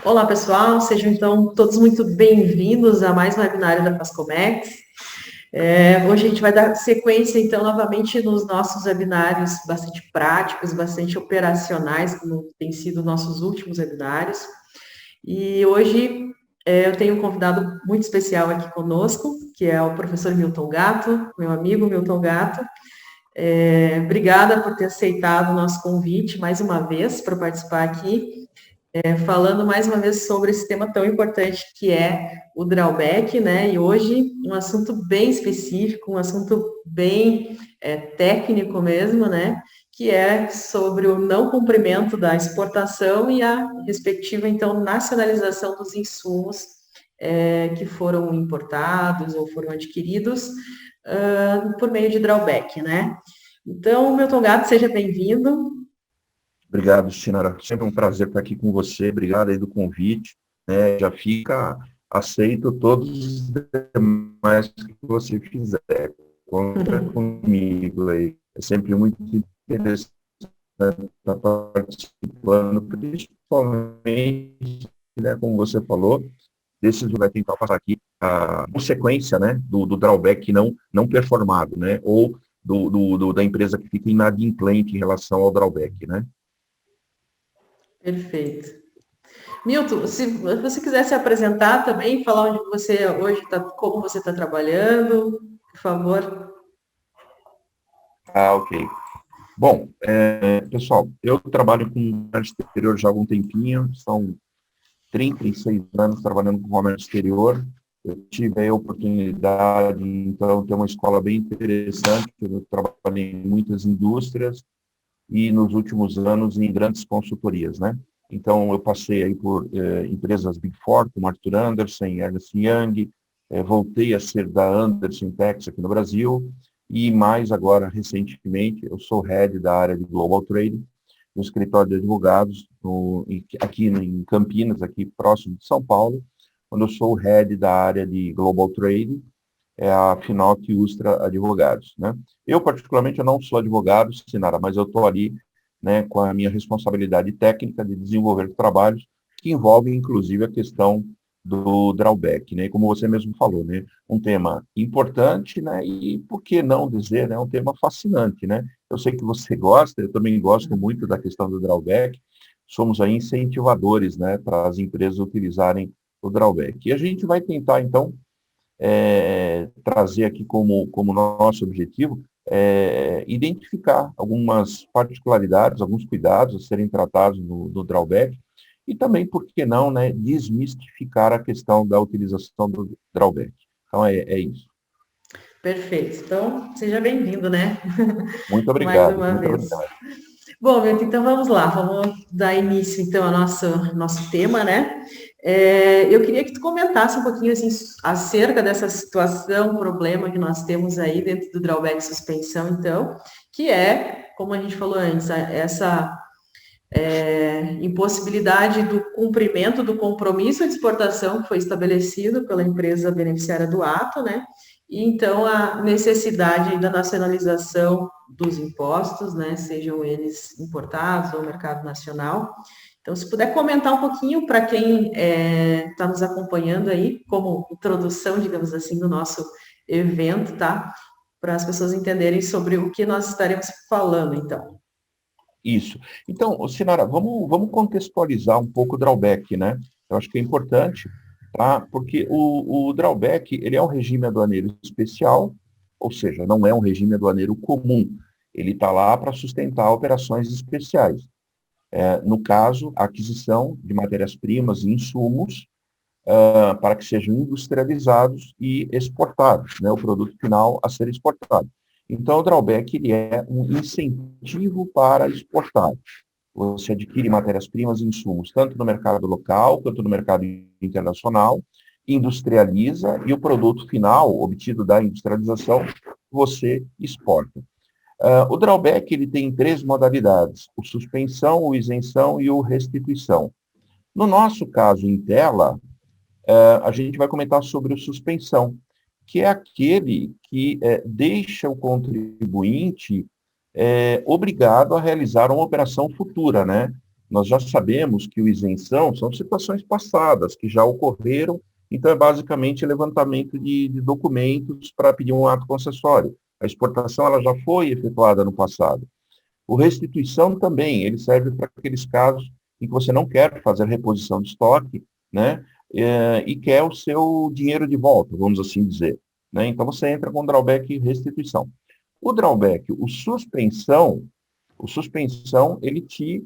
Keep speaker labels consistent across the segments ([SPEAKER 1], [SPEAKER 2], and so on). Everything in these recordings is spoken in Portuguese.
[SPEAKER 1] Olá, pessoal, sejam então todos muito bem-vindos a mais um webinário da Pascomex. Hoje a gente vai dar sequência, então, novamente nos nossos webinários bastante práticos, bastante operacionais, como tem sido nossos últimos webinários. E hoje eu tenho um convidado muito especial aqui conosco, que é o professor Milton Gatto, meu amigo Milton Gatto. Obrigada por ter aceitado o nosso convite mais uma vez para participar aqui. Falando mais uma vez sobre esse tema tão importante que é o drawback, né? E hoje um assunto bem específico, um assunto bem técnico mesmo, né? Que é sobre o não cumprimento da exportação e a respectiva, então, nacionalização dos insumos que foram importados ou foram adquiridos por meio de drawback, né? Então, Milton Gato, seja bem-vindo.
[SPEAKER 2] Obrigado, Sinara. Sempre um prazer estar aqui com você. Obrigado aí do convite. Né? Já fica aceito todos os demais que você fizer. Conta comigo aí. É sempre muito interessante estar participando, principalmente, né, como você falou, desses vai tentar passar aqui a consequência, né, do drawback não performado, né, ou da empresa que fica inadimplente em relação ao drawback, né.
[SPEAKER 1] Perfeito. Milton, se você quiser se apresentar também, falar onde você hoje está, como você está trabalhando, por favor.
[SPEAKER 2] Ah, ok. Bom, pessoal, eu trabalho com comércio exterior já há algum tempinho, são 36 anos trabalhando com comércio exterior. Eu tive a oportunidade, então, de ter uma escola bem interessante, eu trabalhei em muitas indústrias e, nos últimos anos, em grandes consultorias, né? Então, eu passei aí por empresas Big Four, como Arthur Andersen, Ernst Young, voltei a ser da Anderson Tex aqui no Brasil, e mais agora, recentemente, eu sou head da área de Global Trade, no escritório de advogados, aqui em Campinas, aqui próximo de São Paulo, onde eu sou head da área de Global Trade, é a Finoc Ustra Advogados, né? Eu, particularmente, eu não sou advogado, Sinara, mas eu estou ali, né, com a minha responsabilidade técnica de desenvolver trabalhos que envolvem, inclusive, a questão do drawback, né? Como você mesmo falou, né? Um tema importante, né? E por que não dizer, né? Um tema fascinante, né? Eu sei que você gosta, eu também gosto muito da questão do drawback. Somos aí incentivadores, né, para as empresas utilizarem o drawback. E a gente vai tentar, então, trazer aqui como nosso objetivo identificar algumas particularidades, alguns cuidados a serem tratados no drawback e também, por que não, né, desmistificar a questão da utilização do drawback. Então, é isso.
[SPEAKER 1] Perfeito. Então, seja bem-vindo, né?
[SPEAKER 2] Muito
[SPEAKER 1] Mais
[SPEAKER 2] obrigado,
[SPEAKER 1] uma
[SPEAKER 2] muito
[SPEAKER 1] vez.
[SPEAKER 2] obrigado.
[SPEAKER 1] Bom, Milton, então vamos lá, vamos dar início então ao nosso tema, né? Eu queria que tu comentasse um pouquinho assim, acerca dessa situação, problema que nós temos aí dentro do drawback suspensão, então, que é, como a gente falou antes, essa impossibilidade do cumprimento do compromisso de exportação que foi estabelecido pela empresa beneficiária do ato, né? E então a necessidade da nacionalização dos impostos, né? Sejam eles importados ou mercado nacional. Então, se puder comentar um pouquinho para quem está nos acompanhando aí, como introdução, digamos assim, do nosso evento, tá? Para as pessoas entenderem sobre o que nós estaremos falando, então.
[SPEAKER 2] Isso. Então, Sinara, vamos contextualizar um pouco o drawback, né? Eu acho que é importante, tá? Porque o drawback, ele é um regime aduaneiro especial, ou seja, não é um regime aduaneiro comum. Ele está lá para sustentar operações especiais. No caso, a aquisição de matérias-primas e insumos para que sejam industrializados e exportados, né? O produto final a ser exportado. Então, o drawback ele é um incentivo para exportar. Você adquire matérias-primas e insumos, tanto no mercado local quanto no mercado internacional, industrializa e o produto final, obtido da industrialização, você exporta. O drawback ele tem três modalidades: o suspensão, o isenção e o restituição. No nosso caso, em tela, a gente vai comentar sobre o suspensão, que é aquele que deixa o contribuinte obrigado a realizar uma operação futura, né? nós já sabemos que o isenção são situações passadas, que já ocorreram, então é basicamente levantamento de documentos para pedir um ato concessório. A exportação ela já foi efetuada no passado. O restituição também, ele serve para aqueles casos em que você não quer fazer reposição de estoque, né, e quer o seu dinheiro de volta, vamos assim dizer, né? Então você entra com drawback e restituição. O drawback, o suspensão, ele te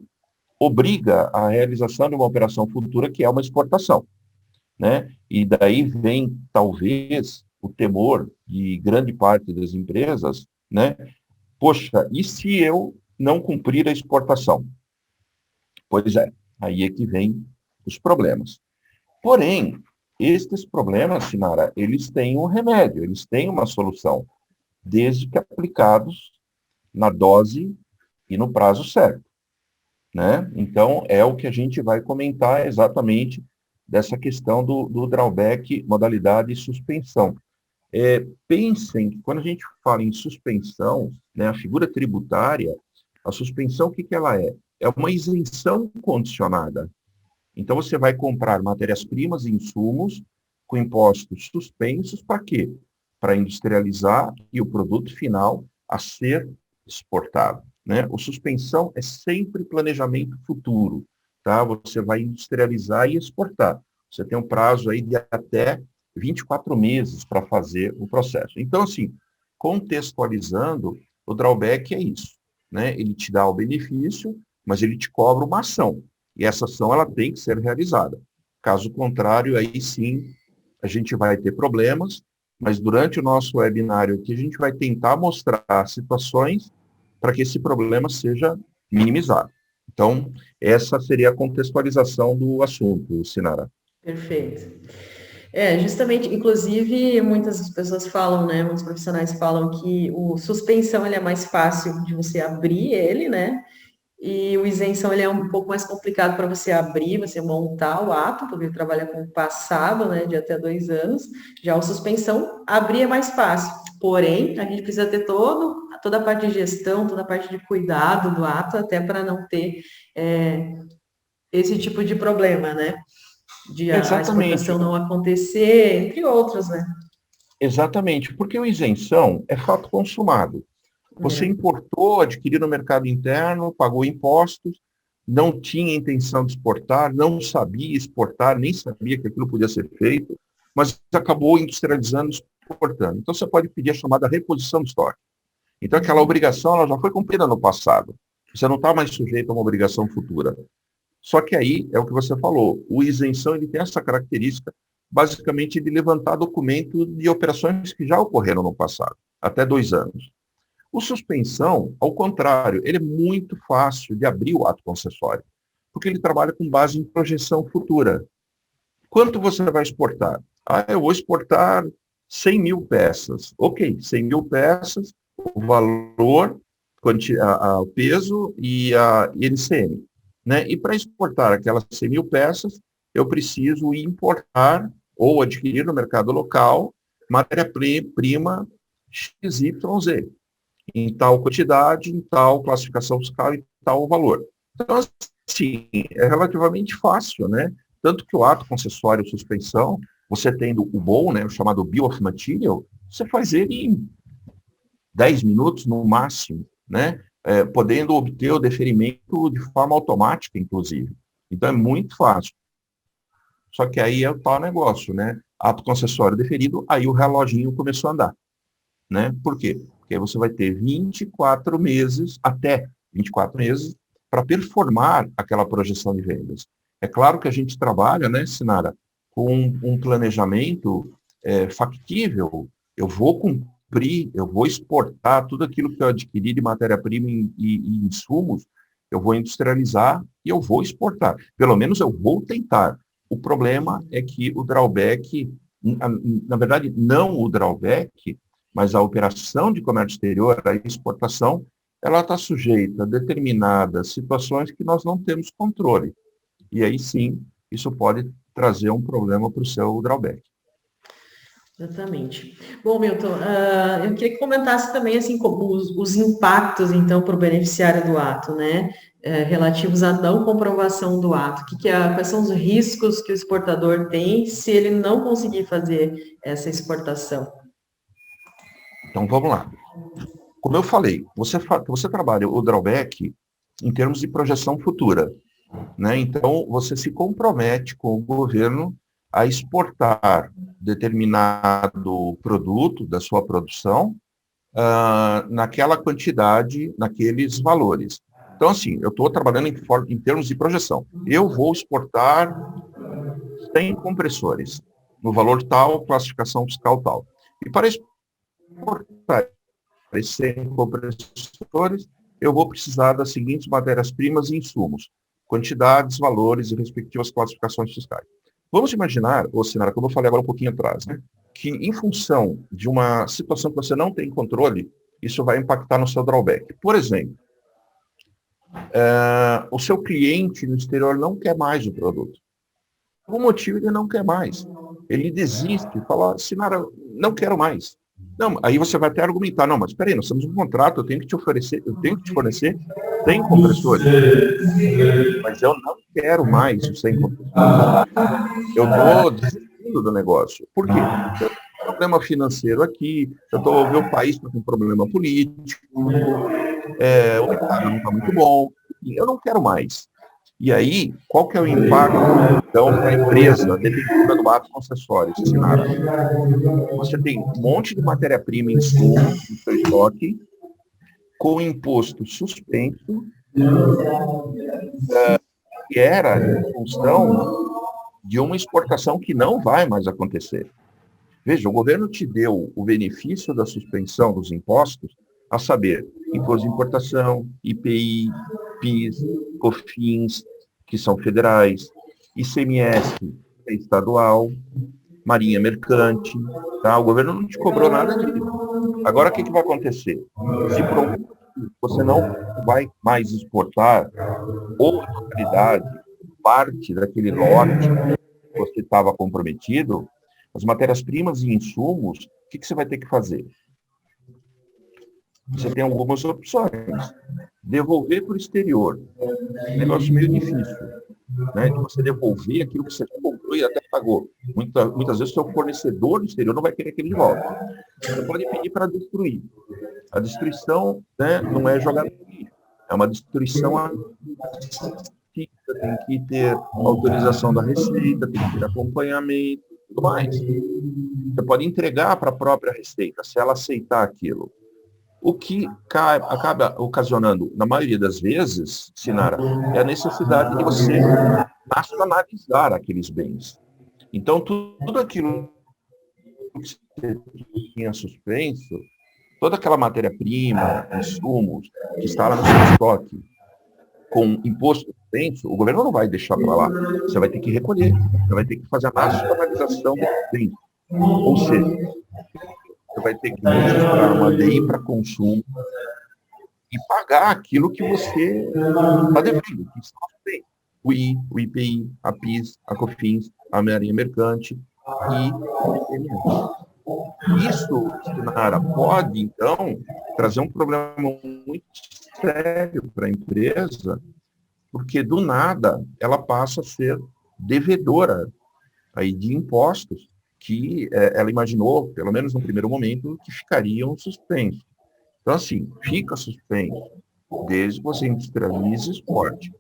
[SPEAKER 2] obriga à realização de uma operação futura que é uma exportação, né? E daí vem, talvez, o temor de grande parte das empresas, né? Poxa, e se eu não cumprir a exportação? Pois é, aí é que vem os problemas. Porém, estes problemas, Sinara, eles têm um remédio, eles têm uma solução, desde que aplicados na dose e no prazo certo, né? Então, é o que a gente vai comentar exatamente dessa questão do drawback, modalidade e suspensão. Pensem que quando a gente fala em suspensão, né, a figura tributária, a suspensão, o que ela é? É uma isenção condicionada. Então, você vai comprar matérias-primas e insumos com impostos suspensos para quê? Para industrializar e o produto final a ser exportado, né? O suspensão é sempre planejamento futuro, tá? Você vai industrializar e exportar. Você tem um prazo aí de até 24 meses para fazer o processo. Então, assim, contextualizando, o drawback é isso, né? Ele te dá o benefício, mas ele te cobra uma ação. E essa ação ela tem que ser realizada. Caso contrário, aí sim a gente vai ter problemas, mas durante o nosso webinário aqui a gente vai tentar mostrar situações para que esse problema seja minimizado. Então, essa seria a contextualização do assunto, Sinara.
[SPEAKER 1] Perfeito. Justamente, inclusive, muitas pessoas falam, né, muitos profissionais falam que o suspensão ele é mais fácil de você abrir ele, né, e o isenção ele é um pouco mais complicado para você abrir, você montar o ato, porque ele trabalha com o passado, né, de até 2 anos. Já o suspensão, abrir é mais fácil. Porém, a gente precisa ter toda a parte de gestão, toda a parte de cuidado do ato, até para não ter esse tipo de problema, né? De a exportação
[SPEAKER 2] Exatamente,
[SPEAKER 1] não acontecer, entre outros, né?
[SPEAKER 2] exatamente, porque o isenção é fato consumado. Você
[SPEAKER 1] É.
[SPEAKER 2] importou, adquiriu no mercado interno, pagou impostos, não tinha intenção de exportar, não sabia exportar, nem sabia que aquilo podia ser feito, mas acabou industrializando e exportando. Então, você pode pedir a chamada reposição de estoque. Então, aquela obrigação ela já foi cumprida no passado. Você não está mais sujeito a uma obrigação futura. Só que aí, é o que você falou, o isenção ele tem essa característica, basicamente, de levantar documento de operações que já ocorreram no passado, até 2 anos. O suspensão, ao contrário, ele é muito fácil de abrir o ato concessório, porque ele trabalha com base em projeção futura. Quanto você vai exportar? Eu vou exportar 100 mil peças. Ok, 100 mil peças, o valor, o peso e a INCM. Né? E para exportar aquelas 100 mil peças, eu preciso importar ou adquirir no mercado local matéria-prima XYZ em tal quantidade, em tal classificação fiscal e tal valor. Então, assim, é relativamente fácil, né? Tanto que o ato concessório suspensão, você tendo o BOM, né, o chamado Bill of Material, você faz ele em 10 minutos no máximo, né? Podendo obter o deferimento de forma automática, inclusive. Então, é muito fácil. Só que aí é o tal negócio, né? Ato concessório deferido, aí o reloginho começou a andar, né? Por quê? Porque aí você vai ter 24 meses, até 24 meses, para performar aquela projeção de vendas. É claro que a gente trabalha, né, Sinara, com um planejamento factível. Eu vou cumprir, eu vou exportar tudo aquilo que eu adquiri de matéria-prima e insumos, eu vou industrializar e eu vou exportar. Pelo menos eu vou tentar. O problema é que o drawback, na verdade, não o drawback, mas a operação de comércio exterior, a exportação, ela está sujeita a determinadas situações que nós não temos controle. E aí sim, isso pode trazer um problema para o seu drawback.
[SPEAKER 1] Exatamente. Bom, Milton, eu queria que comentasse também, assim, como os impactos, então, para o beneficiário do ato, né? relativos à não comprovação do ato? Quais são os riscos que o exportador tem se ele não conseguir fazer essa exportação?
[SPEAKER 2] Então, vamos lá. Como eu falei, você trabalha o drawback em termos de projeção futura, né? Então, você se compromete com o governo a exportar determinado produto da sua produção naquela quantidade, naqueles valores. Então, assim, eu estou trabalhando em termos de projeção. Eu vou exportar 100 compressores, no valor tal, classificação fiscal tal. E para exportar esses 100 compressores, eu vou precisar das seguintes matérias-primas e insumos: quantidades, valores e respectivas classificações fiscais. Vamos imaginar, Sinara, como eu falei agora um pouquinho atrás, né, que em função de uma situação que você não tem controle, isso vai impactar no seu drawback. Por exemplo, o seu cliente no exterior não quer mais o produto. Por algum motivo ele não quer mais. Ele desiste, fala, Sinara, não quero mais. Não, aí você vai até argumentar, não, mas espera aí, nós temos um contrato, eu tenho que te fornecer 100 compressores. Mas eu não quero mais os 100 compressores. Eu estou desistindo do negócio. Por quê? Porque eu tenho um problema financeiro aqui, meu país está com um problema político, o mercado não está muito bom, eu não quero mais. E aí, qual que é o impacto, então, para a empresa, dependendo do ato concessório, Sinara? Você tem um monte de matéria-prima em insumo no seu estoque, com imposto suspenso, que era em função de uma exportação que não vai mais acontecer. Veja, o governo te deu o benefício da suspensão dos impostos, a saber, imposto de importação, IPI, PIS, COFINS, que são federais, ICMS, que é estadual, Marinha Mercante, tá? O governo não te cobrou nada disso. Agora, o que vai acontecer? Se por algum motivo você não vai mais exportar, ou em totalidade, parte daquele lote que você estava comprometido, as matérias-primas e insumos, o que você vai ter que fazer? Você tem algumas opções. Devolver para o exterior. Negócio meio difícil, né? De você devolver aquilo que você comprou e até pagou. Muitas vezes o seu fornecedor no exterior não vai querer aquele de volta. Você pode pedir para destruir. A destruição, né, não é jogar no lixo. É uma destruição tem que ter autorização da Receita, tem que ter acompanhamento, tudo mais. Você pode entregar para a própria Receita, se ela aceitar aquilo. O que acaba ocasionando, na maioria das vezes, Sinara, é a necessidade de você nacionalizar aqueles bens. Então, tudo aquilo que você tinha suspenso, toda aquela matéria-prima, insumos, que está lá no seu estoque, com imposto suspenso, o governo não vai deixar para lá. Você vai ter que recolher, você vai ter que fazer a nacionalização desse bem. Ou seja, você vai ter que registrar uma DI para consumo e pagar aquilo que você está devendo, que está bem. O IPI, a PIS, a COFINS, a Marinha Mercante e o ICMS. Isso, Sinara, pode, então, trazer um problema muito sério para a empresa, porque, do nada, ela passa a ser devedora aí de impostos que ela imaginou, pelo menos no primeiro momento, que ficariam suspensos. Então, assim, fica suspenso desde que você industrialize esporte.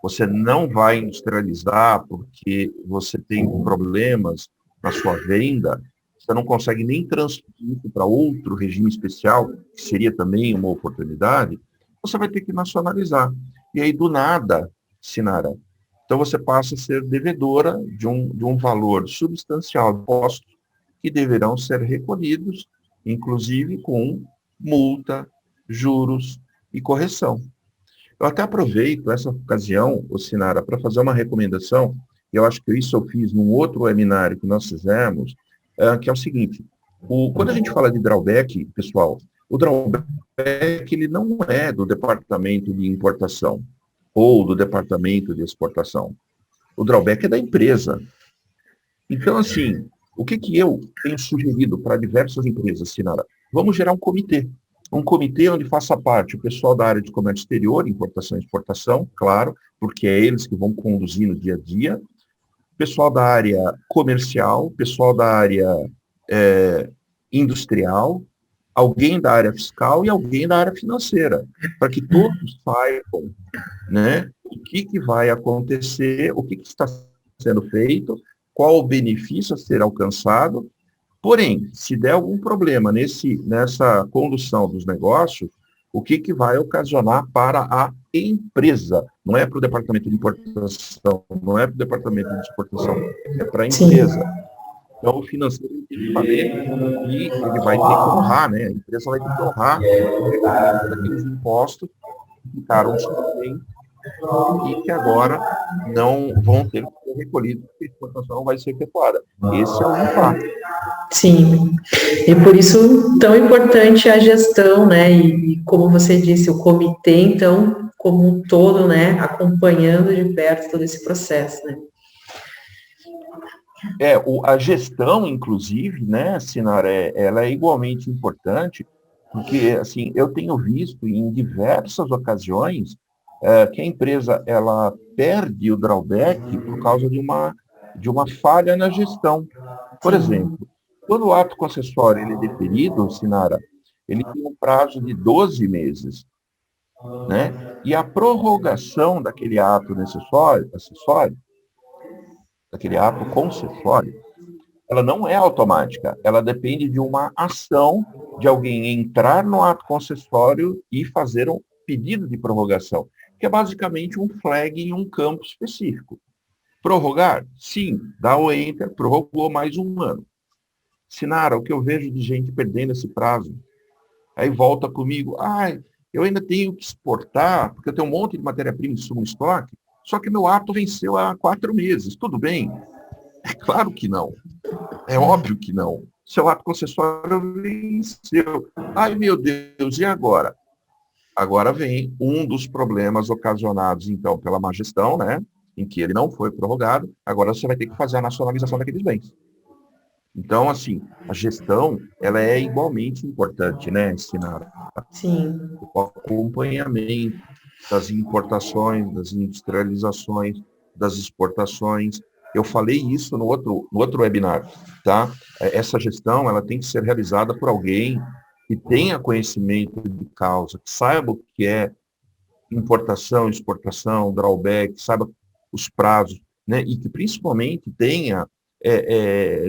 [SPEAKER 2] Você não vai industrializar porque você tem problemas na sua venda, você não consegue nem transferir isso para outro regime especial, que seria também uma oportunidade, você vai ter que nacionalizar. E aí, do nada, Sinara, então você passa a ser devedora de um valor substancial de impostos que deverão ser recolhidos, inclusive com multa, juros e correção. Eu até aproveito essa ocasião, Sinara, para fazer uma recomendação, e eu acho que isso eu fiz num outro webinário que nós fizemos, que é o seguinte: quando a gente fala de drawback, pessoal, o drawback ele não é do departamento de importação ou do departamento de exportação. O drawback é da empresa. Então, assim, o que eu tenho sugerido para diversas empresas, Sinara? Vamos gerar um comitê. Um comitê onde faça parte o pessoal da área de comércio exterior, importação e exportação, claro, porque é eles que vão conduzir no dia a dia, pessoal da área comercial, pessoal da área industrial, alguém da área fiscal e alguém da área financeira, para que todos saibam, né, o que vai acontecer, o que está sendo feito, qual o benefício a ser alcançado. Porém, se der algum problema nessa condução dos negócios, o que vai ocasionar para a empresa? Não é para o departamento de importação, não é para o departamento de exportação, é para a empresa. Então, o financeiro tem que saber que ele vai ter que honrar, né? A empresa vai ter que honrar o recolhimento daqueles impostos que ficaram suspensos e que agora não vão ter que ser recolhidos, porque a exportação vai ser efetuada. Esse é o impacto.
[SPEAKER 1] Sim, e por isso tão importante a gestão, né, e como você disse, o comitê, então, como um todo, né, acompanhando de perto todo esse processo, né.
[SPEAKER 2] A gestão, inclusive, né, Sinara, ela é igualmente importante, porque, assim, eu tenho visto em diversas ocasiões que a empresa, ela perde o drawback por causa de uma falha na gestão. Por exemplo, quando o ato concessório ele é deferido, Sinara, ele tem um prazo de 12 meses, né? E a prorrogação daquele ato acessório, daquele ato concessório, ela não é automática, ela depende de uma ação de alguém entrar no ato concessório e fazer um pedido de prorrogação, que é basicamente um flag em um campo específico. Prorrogar? Sim, dá o enter, prorrogou mais um ano. Sinara, o que eu vejo de gente perdendo esse prazo, aí volta comigo, eu ainda tenho que exportar, porque eu tenho um monte de matéria-prima em sumo estoque, só que meu ato venceu há 4 meses, tudo bem? É claro que não. É óbvio que não. Seu ato concessório venceu. Ai, meu Deus, e agora? Agora vem um dos problemas ocasionados, então, pela má gestão, né? Em que ele não foi prorrogado. Agora você vai ter que fazer a nacionalização daqueles bens. Então, assim, a gestão, ela é igualmente importante, né, Sinara?
[SPEAKER 1] Sim.
[SPEAKER 2] O acompanhamento das importações, das industrializações, das exportações. Eu falei isso no outro webinar, tá? Essa gestão, ela tem que ser realizada por alguém que tenha conhecimento de causa, que saiba o que é importação, exportação, drawback, saiba os prazos, né? E que principalmente tenha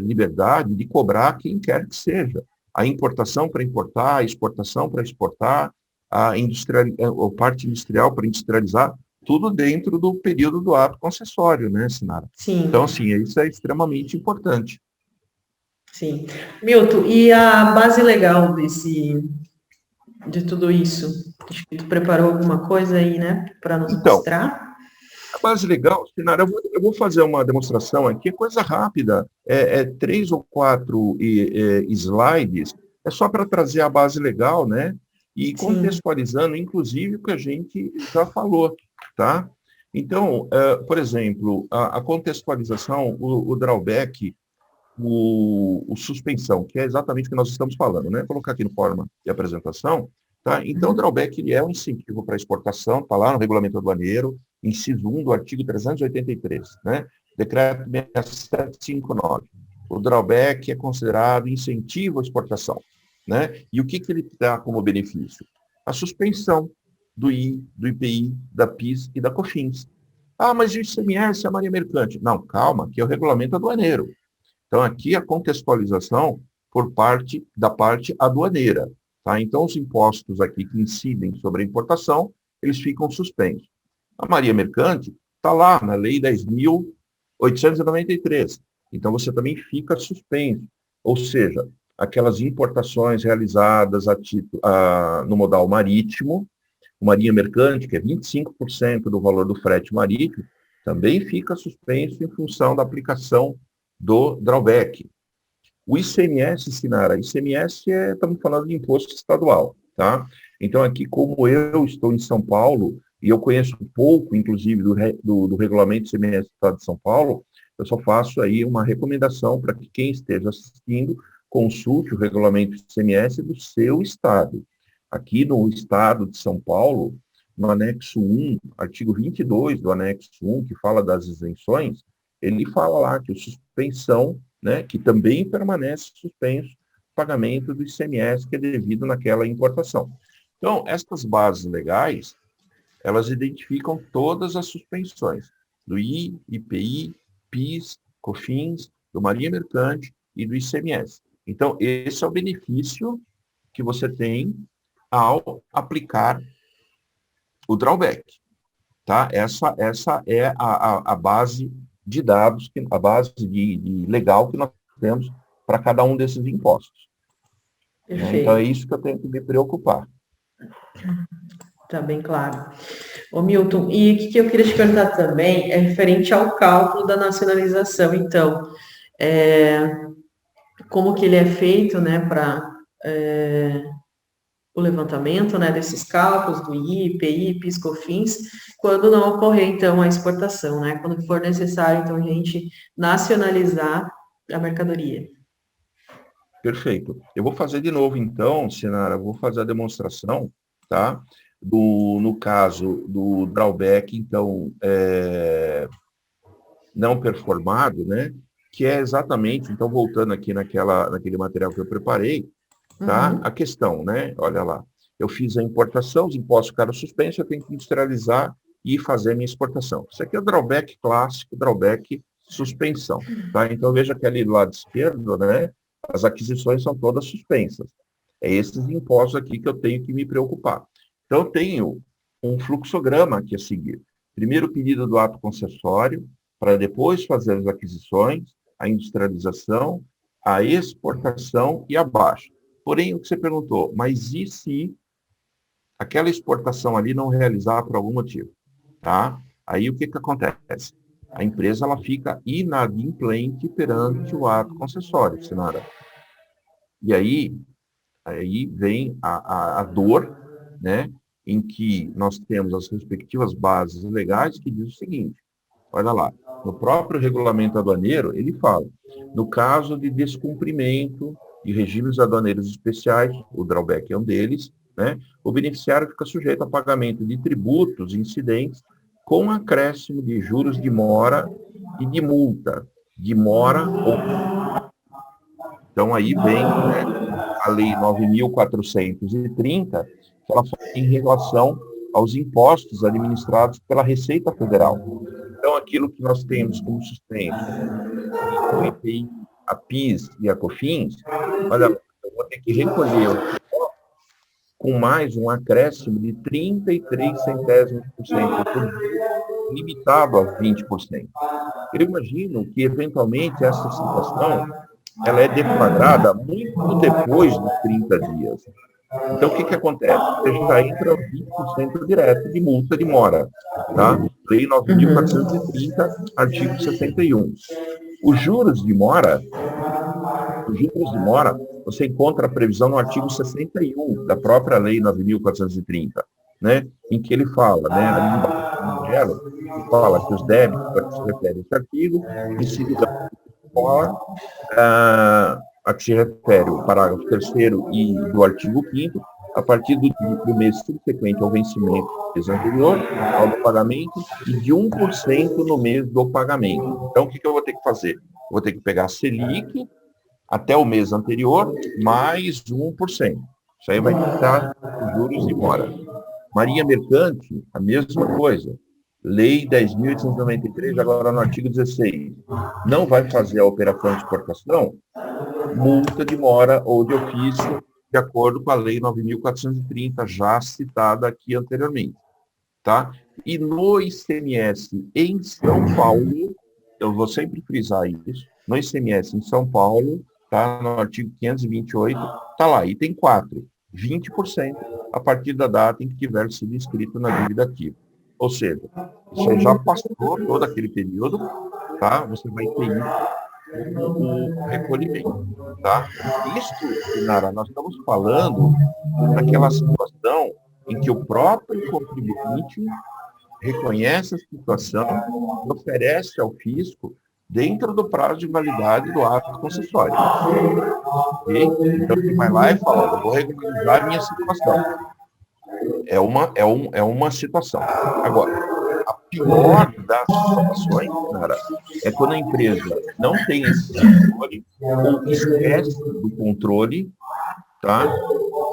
[SPEAKER 2] liberdade de cobrar quem quer que seja. A importação para importar, a exportação para exportar, a parte industrial para industrializar, tudo dentro do período do ato concessório, né, Sinara?
[SPEAKER 1] Sim.
[SPEAKER 2] Então, assim, isso é extremamente importante.
[SPEAKER 1] Sim. Milton, e a base legal de tudo isso? Acho que tu preparou alguma coisa aí, né, para nos
[SPEAKER 2] Então,
[SPEAKER 1] mostrar?
[SPEAKER 2] a base legal, Sinara, eu vou fazer uma demonstração aqui, coisa rápida, 3 ou 4 slides, é só para trazer a base legal, né? E
[SPEAKER 1] Sim.
[SPEAKER 2] contextualizando, inclusive, o que a gente já falou, tá? Então, por exemplo, a contextualização, o drawback, o suspensão, que é exatamente o que nós estamos falando, né? Vou colocar aqui no forma de apresentação, tá? Então, o drawback ele é um incentivo para exportação, está lá no regulamento aduaneiro, inciso 1 do artigo 383, né? Decreto 6759. O drawback é considerado incentivo à exportação, né? E o que ele dá como benefício? A suspensão do IPI, da PIS e da COFINS. Ah, mas o ICMS é a Maria Mercante. Não, calma, que é o regulamento aduaneiro. Então, aqui a contextualização por parte da parte aduaneira. Tá? Então, os impostos aqui que incidem sobre a importação, eles ficam suspensos. A Maria Mercante está lá na Lei 10.893. Então, você também fica suspenso. Ou seja, aquelas importações realizadas no modal marítimo, o Marinha Mercante, que é 25% do valor do frete marítimo, também fica suspenso em função da aplicação do drawback. O ICMS, Sinara, ICMS estamos falando de imposto estadual, tá? Então, aqui, como eu estou em São Paulo, e eu conheço um pouco, inclusive, do regulamento ICMS do Estado de São Paulo, eu só faço aí uma recomendação para que quem esteja assistindo consulte o regulamento ICMS do seu estado. Aqui no estado de São Paulo, no anexo 1, artigo 22 do anexo 1, que fala das isenções, ele fala lá que a suspensão, né, que também permanece suspenso o pagamento do ICMS que é devido naquela importação. Então, essas bases legais, elas identificam todas as suspensões do IPI, PIS, COFINS, do Marinha Mercante e do ICMS. Então, esse é o benefício que você tem ao aplicar o drawback, tá? Essa é a base de dados, a base de legal que nós temos para cada um desses impostos. Né? Então, é isso que eu tenho que me preocupar.
[SPEAKER 1] Tá bem claro. Ô Milton, e o que eu queria te perguntar também é referente ao cálculo da nacionalização, então, como que ele é feito, né, para o levantamento, né, desses cálculos do IPI, PIS, COFINS, quando não ocorrer, então, a exportação, né, quando for necessário, então, a gente nacionalizar a mercadoria.
[SPEAKER 2] Perfeito. Eu vou fazer de novo, então, Sinara, vou fazer a demonstração, tá? No caso do drawback, então, não performado, né? Que é exatamente, então, voltando aqui naquele material que eu preparei, tá? A questão, né? Olha lá. Eu fiz a importação, os impostos ficaram suspensos, eu tenho que industrializar e fazer a minha exportação. Isso aqui é o drawback clássico, drawback suspensão, tá? Então, veja que ali do lado esquerdo, né? As aquisições são todas suspensas. É esses impostos aqui que eu tenho que me preocupar. Então, eu tenho um fluxograma aqui a seguir. Primeiro, o pedido do ato concessório, para depois fazer as aquisições, a industrialização, a exportação e a baixa. Porém, o que você perguntou, mas e se aquela exportação ali não realizar por algum motivo? Tá? Aí, o que acontece? A empresa ela fica inadimplente perante o ato concessório, Sinara. E aí vem a dor, né, em que nós temos as respectivas bases legais que diz o seguinte, olha lá, no próprio regulamento aduaneiro, ele fala, no caso de descumprimento de regimes aduaneiros especiais, o drawback é um deles, né, o beneficiário fica sujeito a pagamento de tributos incidentes com acréscimo de juros de mora e de multa, de mora ou... Então, aí vem, né, a Lei 9.430, que ela fala em relação aos impostos administrados pela Receita Federal. Então, aquilo que nós temos como suspenso, o IPI, a PIS e a COFINS, olha, eu vou ter que recolher com mais um acréscimo de 33 centésimos por cento, limitado a 20%. Eu imagino que, eventualmente, essa situação ela é deflagrada muito depois dos 30 dias. Então, o que acontece? Você já entra 20% direto de multa de mora, tá? Lei 9.430, artigo 61. Os juros de mora, você encontra a previsão no artigo 61 da própria Lei 9.430, né? Em que ele fala, né? Ali embaixo, ele fala que os débitos a que se refere esse artigo, incidirão a que se refere o parágrafo 3º e do artigo 5º, a partir do mês subsequente ao vencimento do mês anterior ao do pagamento e de 1% no mês do pagamento. Então, o que eu vou ter que fazer? Eu vou ter que pegar a Selic até o mês anterior, mais 1%. Isso aí vai ficar os juros de mora. Marinha Mercante, a mesma coisa. Lei 10.893, agora no artigo 16. Não vai fazer a operação de exportação, multa de mora ou de ofício, de acordo com a Lei 9.430, já citada aqui anteriormente. Tá? E no ICMS em São Paulo, eu vou sempre frisar isso, no ICMS em São Paulo, tá? No artigo 528, tá lá, item 4, 20% a partir da data em que tiver sido inscrito na dívida ativa. Ou seja, você já passou todo aquele período, tá? Você vai ter isso o recolhimento, tá? Isso, Nara, nós estamos falando daquela situação em que o próprio contribuinte reconhece a situação, oferece ao fisco dentro do prazo de validade do ato concessório. Okay? Então, você vai lá e fala, eu vou regularizar a minha situação. É uma situação. Agora, a pior das situações, cara, é quando a empresa não tem esse controle ou esquece do controle, tá?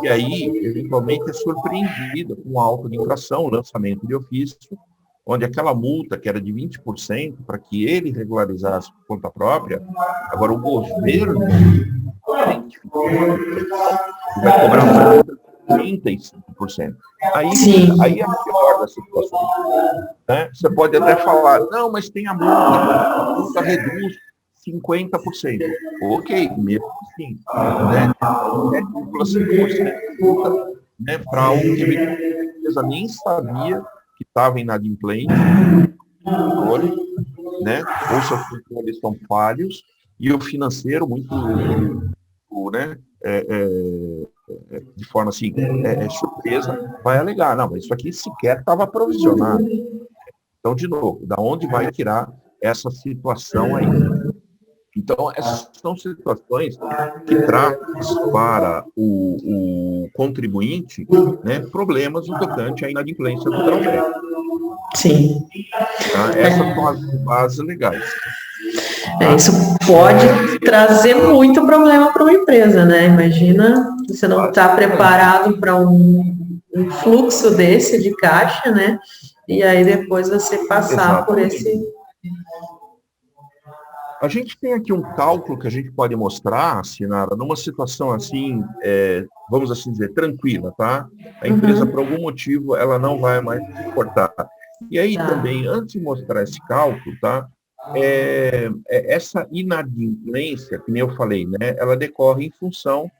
[SPEAKER 2] E aí, eventualmente, é surpreendida com auto de infração, lançamento de ofício, onde aquela multa que era de 20% para que ele regularizasse por conta própria, agora o governo vai cobrar multa de 35%. Aí é a pior da situação. Né? Você pode até falar, não, mas tem a multa reduz 50%. Ok, mesmo assim, né? 7,5% de multa, né, para algo que a empresa nem sabia que estava inadimplente, controle, né? Ou seus controles são falhos, e o financeiro, né, de forma assim, surpresa, vai alegar, não, mas isso aqui sequer estava provisionado. Então, de novo, da onde vai tirar essa situação aí? Então, essas são situações que trazem para o contribuinte, né, problemas no tocante à inadimplência do drawback.
[SPEAKER 1] Sim.
[SPEAKER 2] Tá? Essas são as bases legais.
[SPEAKER 1] Isso pode trazer muito problema para uma empresa, né? Imagina, você não está preparado para um fluxo desse de caixa, né? E aí depois você passar por esse...
[SPEAKER 2] A gente tem aqui um cálculo que a gente pode mostrar, Sinara, numa situação assim, vamos assim dizer, tranquila, tá? A empresa, por algum motivo, ela não vai mais suportar. E aí também, antes de mostrar esse cálculo, tá? Essa inadimplência, que nem eu falei, né? Ela decorre em função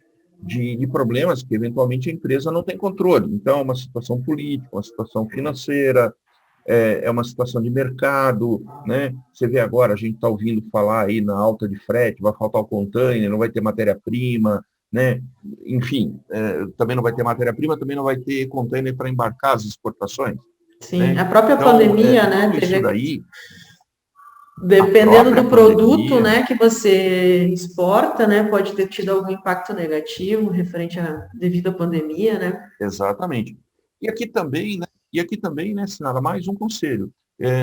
[SPEAKER 2] de problemas que, eventualmente, a empresa não tem controle. Então, é uma situação política, uma situação financeira, é uma situação de mercado, né? Você vê agora, a gente está ouvindo falar aí na alta de frete, vai faltar o container, não vai ter matéria-prima, né? Enfim, também não vai ter matéria-prima, também não vai ter container para embarcar as exportações.
[SPEAKER 1] Sim,
[SPEAKER 2] né?
[SPEAKER 1] A própria pandemia, né?
[SPEAKER 2] Isso daí,
[SPEAKER 1] dependendo do produto, né, que você exporta, né, pode ter tido algum impacto negativo referente devido à pandemia, né?
[SPEAKER 2] Exatamente. E aqui também, né, Sinara, mais um conselho.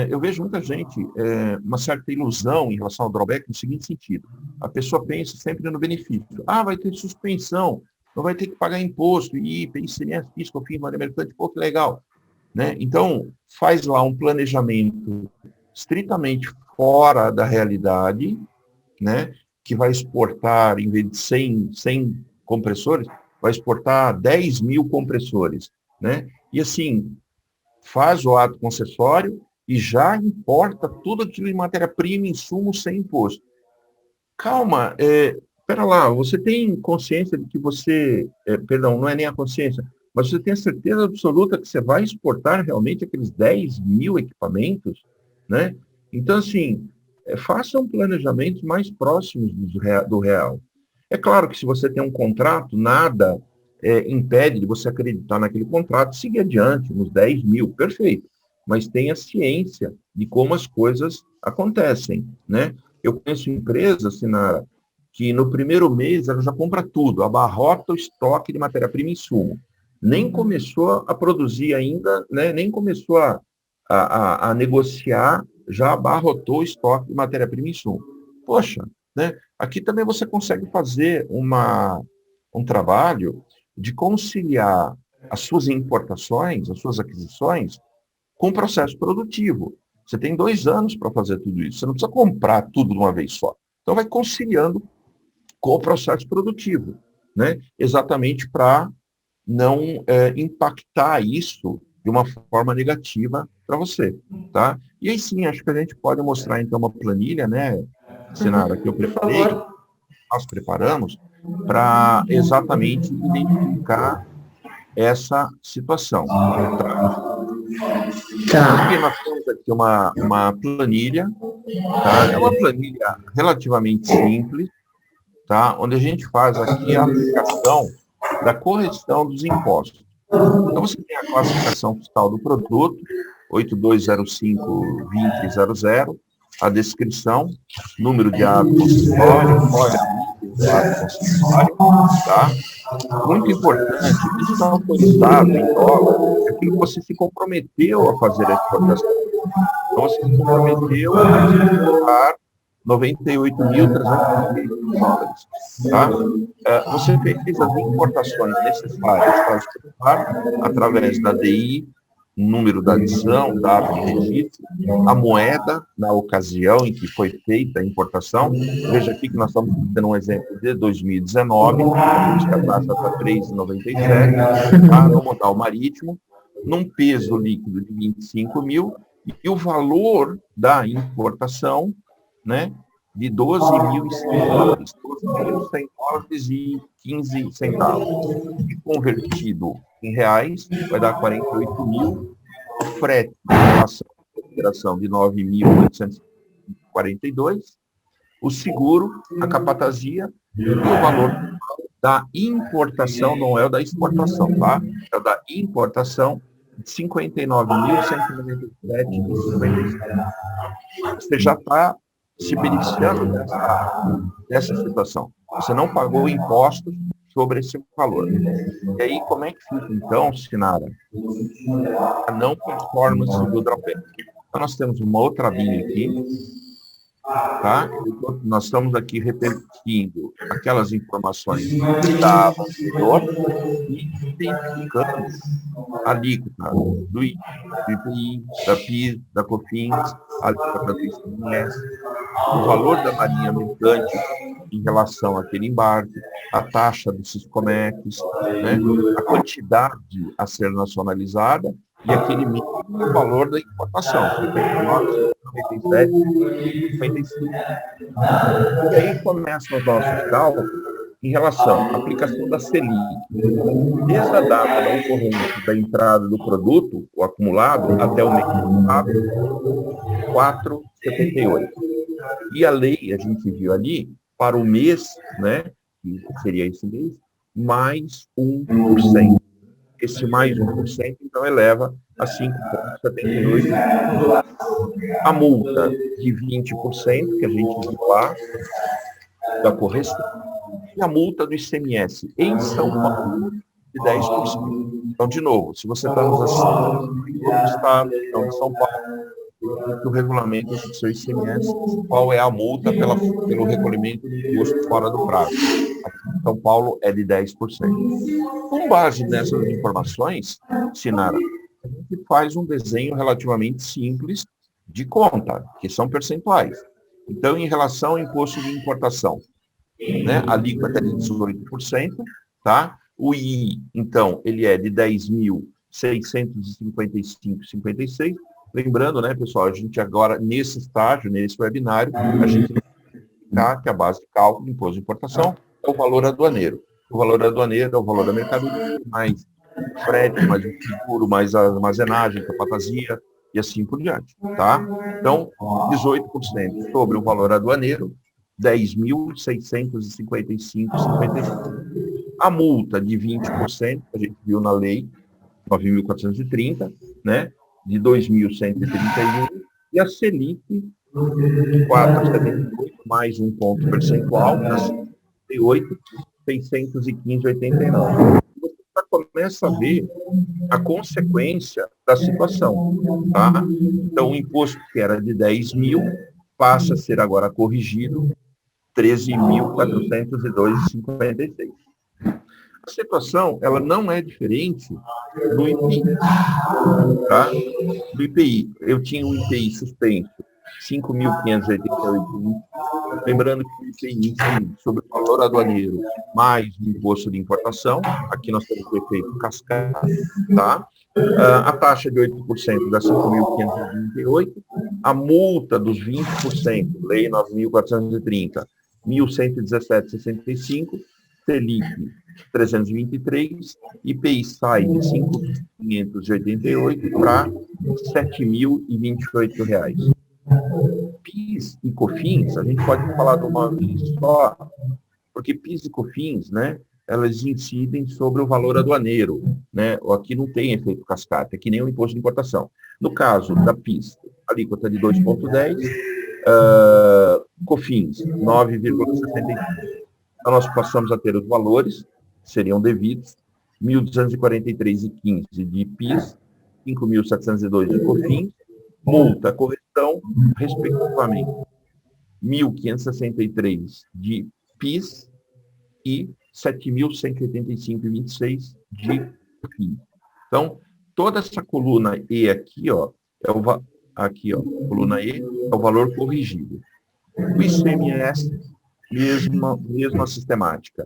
[SPEAKER 2] Eu vejo muita gente, uma certa ilusão em relação ao drawback no seguinte sentido. A pessoa pensa sempre no benefício. Vai ter suspensão, não vai ter que pagar imposto, IPA, ICMS, FIS, COFINS, Maria Mercante, pô, que legal. Né? Então, faz lá um planejamento estritamente fora da realidade, né? Que vai exportar, em vez de 100 compressores, vai exportar 10 mil compressores. Né? E assim, faz o ato concessório e já importa tudo aquilo em matéria-prima, insumo, sem imposto. Calma, espera lá, você tem consciência de que você, perdão, não é nem a consciência, mas você tem a certeza absoluta que você vai exportar realmente aqueles 10 mil equipamentos, né? Então, assim, faça um planejamento mais próximo do real. É claro que se você tem um contrato, nada impede de você acreditar naquele contrato e seguir adiante, nos 10 mil, perfeito. Mas tenha ciência de como as coisas acontecem, né? Eu conheço empresas, Sinara, que no primeiro mês ela já compra tudo, abarrota o estoque de matéria-prima e insumo. Nem começou a produzir ainda, né? Nem começou a negociar, já abarrotou o estoque de matéria-prima e insumo. Poxa, né? Aqui também você consegue fazer um trabalho de conciliar as suas importações, as suas aquisições, com o processo produtivo. Você tem 2 anos para fazer tudo isso. Você não precisa comprar tudo de uma vez só. Então, vai conciliando com o processo produtivo, né? Exatamente para não impactar isso de uma forma negativa para você, tá? E aí sim, acho que a gente pode mostrar então uma planilha, né, Sinara, que eu preparei, nós preparamos, para exatamente identificar essa situação. Aqui nós temos aqui uma planilha, tá? É uma planilha relativamente simples, tá? Onde a gente faz aqui a aplicação da correção dos impostos. Então, você tem a classificação fiscal do produto, 8205-2000, a descrição, número de ato concessório, qual é a ato concessório, tá? Muito importante, isso está autorizado em dólar, é aquilo que você se comprometeu a fazer a exportação. Então, você se comprometeu a exportar 98.300 dólares. Tá? Você fez as importações necessárias para exportar através da DI, número da adição, data de registro, a moeda na ocasião em que foi feita a importação. Veja aqui que nós estamos tendo um exemplo de 2019, a taxa está 3,97, tá? No modal marítimo, num peso líquido de 25 mil, e o valor da importação, né, de 12.100 dólares, 12.100 dólares e 15 centavos. E convertido em reais, vai dar 48 mil. O frete de operação de 9.842. O seguro, a capatazia e o valor da importação, não é o da exportação, tá? É o da importação, de 59.197,57. Você já está se beneficiando dessa situação. Você não pagou impostos sobre esse valor. E aí, como é que fica, então, Sinara? A não performance do drawback. Então, nós temos uma outra linha aqui, tá? Nós estamos aqui repercutindo aquelas informações da aba anterior e identificando a alíquota do IPI, da PIS, da COFINS, a alíquota do ICMS, o valor da marinha mercante em relação àquele embarque, a taxa do Siscomex, né, a quantidade a ser nacionalizada e aquele mínimo valor da importação, 59, 97, 55. E aí começam os nossos cálculos em relação à aplicação da Selic. Desde a data da ocorrência da entrada do produto, o acumulado, até o mês passado, 4,78. E a lei, a gente viu ali, para o mês, né, que seria esse mês, mais 1%. Esse mais 1%, então, eleva a 5,78%. A multa de 20%, que a gente viu lá, da correção, e a multa do ICMS em São Paulo, de 10%. Então, de novo, se você está nos assistindo no estado, então, de São Paulo, o regulamento do seu ICMS, qual é a multa pelo recolhimento do imposto fora do prazo. Aqui em São Paulo é de 10%. Com base nessas informações, Sinara, a gente faz um desenho relativamente simples de conta, que são percentuais. Então, em relação ao imposto de importação, né, a alíquota é de 18%, tá? O II, então, ele é de 10.655,56. Lembrando, né, pessoal, a gente agora, nesse estágio, nesse webinário, a gente vai explicar que a base de cálculo do imposto de importação é o valor aduaneiro. O valor aduaneiro é o valor da mercadoria, mais frete, mais o seguro, mais a armazenagem, capatazia e assim por diante, tá? Então, 18% sobre o valor aduaneiro, 10.655,55. A multa de 20%, a gente viu na lei 9.430, né? De 2.131, e a Selic, 4,78, mais um ponto percentual, na 78, 615,89. Você já começa a ver a consequência da situação, tá? Então, o imposto que era de 10 mil passa a ser agora corrigido 13.402,56. A situação, ela não é diferente do IPI, tá? Do IPI, eu tinha um IPI suspenso, 5.588. Lembrando que o IPI incide sobre o valor aduaneiro mais o imposto de importação, aqui nós temos o efeito cascata, tá? A taxa de 8% dá 5.528, a multa dos 20%, lei 9.430, 1.117,65, Selic 323, IPI sai de 5.588 para R$ 7.028. PIS e COFINS, a gente pode falar de uma vez só, porque PIS e COFINS, né, elas incidem sobre o valor aduaneiro, né? Aqui não tem efeito cascata, é que nem o imposto de importação. No caso da PIS, a alíquota de 2,10, COFINS, 9,65. Então, nós passamos a ter os valores, que seriam devidos, 1.243,15 de PIS, 5.702 de COFINS, multa, correção, respectivamente, 1.563 de PIS e 7.185,26 de COFINS. Então, toda essa coluna E aqui, ó, coluna E, é o valor corrigido. O ICMS, mesma sistemática.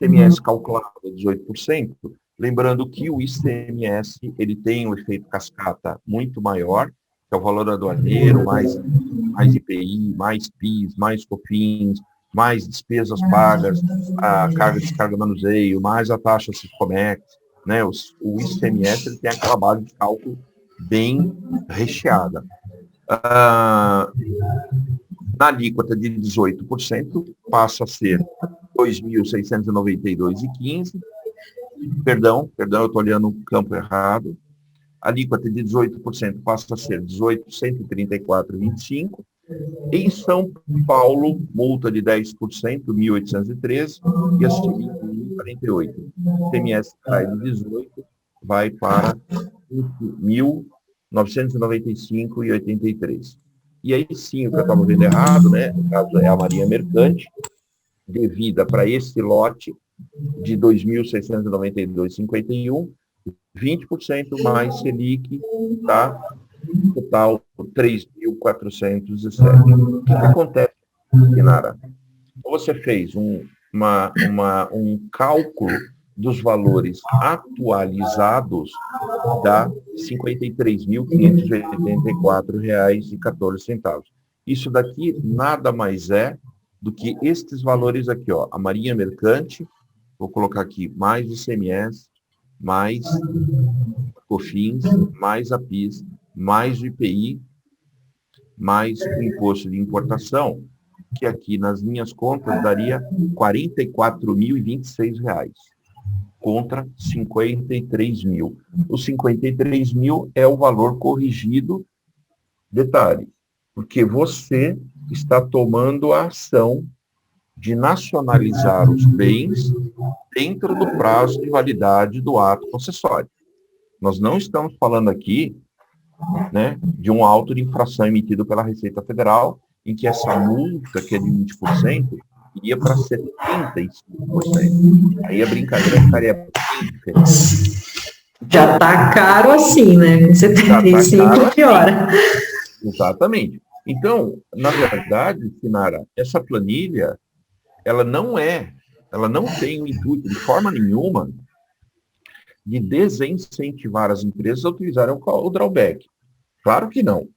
[SPEAKER 2] ICMS calculado 18%, lembrando que o ICMS, ele tem um efeito cascata muito maior, que é o valor aduaneiro, mais IPI, mais PIS, mais COFINS, mais despesas pagas, a carga, descarga, manuseio, mais a taxa Siscomex, né? O ICMS, ele tem aquela base de cálculo bem recheada. Na alíquota de 18%, passa a ser 2.692,15. Perdão, eu estou olhando o campo errado. A alíquota de 18% passa a ser 18.134,25. Em São Paulo, multa de 10%, 1.813, e a CIMI, 48. O ICMS cai de 18, vai para 1.995,83. E aí sim, o que eu estava vendo errado, né? No caso é a Marinha Mercante, devida para esse lote de 2.692,51, 20% mais Selic, tá? Total 3.407. O que acontece, Inara? Você fez um cálculo dos valores atualizados dá R$ 53.584,14. Isso daqui nada mais é do que estes valores aqui, ó. A Marinha Mercante, vou colocar aqui, mais ICMS, mais COFINS, mais a PIS, mais o IPI, mais o imposto de importação, que aqui nas minhas contas daria R$ 44.026. Contra 53 mil. Os 53 mil é o valor corrigido, detalhe, porque você está tomando a ação de nacionalizar os bens dentro do prazo de validade do ato concessório. Nós não estamos falando aqui, né, de um auto de infração emitido pela Receita Federal, em que essa multa, que é de 20%, iria para 75%. Aí a brincadeira ficaria bem diferente.
[SPEAKER 1] Já está caro assim, né? Com 75 piora.
[SPEAKER 2] Exatamente. Então, na verdade, Sinara, essa planilha, ela não tem o intuito, de forma nenhuma, de desincentivar as empresas a utilizarem o drawback. Claro que não.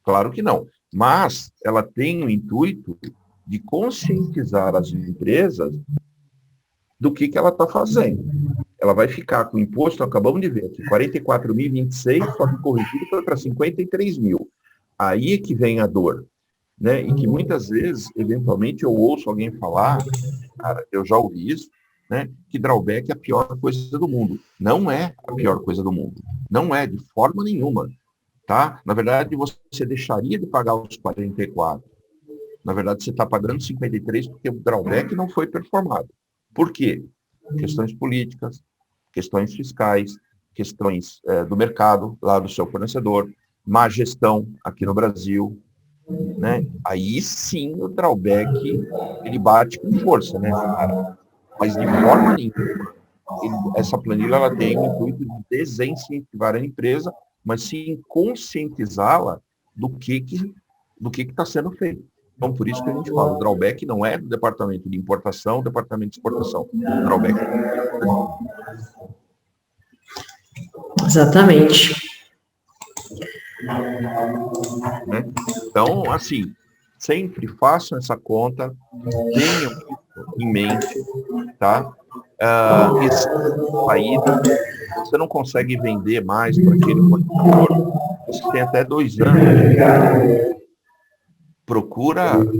[SPEAKER 2] Claro que não. Mas ela tem o intuito de conscientizar as empresas do que ela está fazendo. Ela vai ficar com o imposto, acabamos de ver aqui, 44.026, só que corrigido foi para 53 mil. Aí é que vem a dor, né? E que muitas vezes, eventualmente, eu ouço alguém falar, cara, eu já ouvi isso, né? Que drawback é a pior coisa do mundo. Não é a pior coisa do mundo. Não é, de forma nenhuma. Tá? Na verdade, você deixaria de pagar os 44. Na verdade, você está pagando 53 porque o drawback não foi performado. Por quê? Questões políticas, questões fiscais, questões do mercado, lá do seu fornecedor, má gestão aqui no Brasil, né? Aí sim o drawback, ele bate com força, né, cara? Mas de forma nenhuma, essa planilha ela tem o intuito de desincentivar a empresa, mas sim conscientizá-la do que está sendo feito. Então, por isso que a gente fala, o drawback não é do departamento de importação, do departamento de exportação. O drawback é do...
[SPEAKER 1] Exatamente.
[SPEAKER 2] Né? Então, assim, sempre façam essa conta, tenham em mente, tá? Saída, você não consegue vender mais para aquele fornecedor, você tem até 2 anos.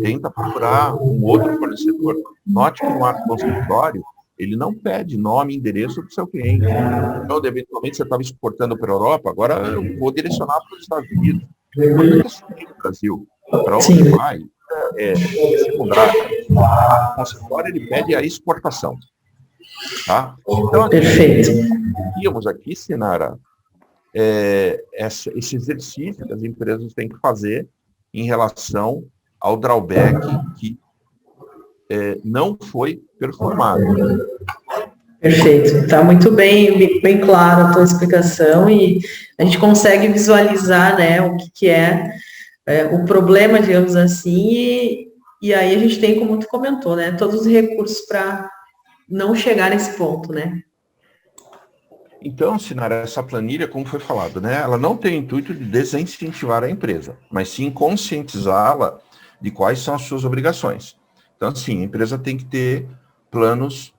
[SPEAKER 2] Tenta procurar um outro fornecedor. Note que no ato concessório, ele não pede nome e endereço do seu cliente. Então, eventualmente, você estava exportando para a Europa, agora eu vou direcionar para os Estados Unidos. no Brasil, para onde vai, secundário, a concessória ele pede a exportação. Tá? Então,
[SPEAKER 1] Perfeito.
[SPEAKER 2] tínhamos aqui, Sinara, esse exercício que as empresas têm que fazer em relação ao drawback que não foi performado.
[SPEAKER 1] Perfeito. Está muito bem claro a tua explicação e a gente consegue visualizar, né, o que é o problema, digamos assim, e aí a gente tem, como tu comentou, né, todos os recursos para não chegar nesse ponto, né?
[SPEAKER 2] Então, Sinara, essa planilha, como foi falado, né, ela não tem o intuito de desincentivar a empresa, mas sim conscientizá-la de quais são as suas obrigações. Então, assim, a empresa tem que ter planos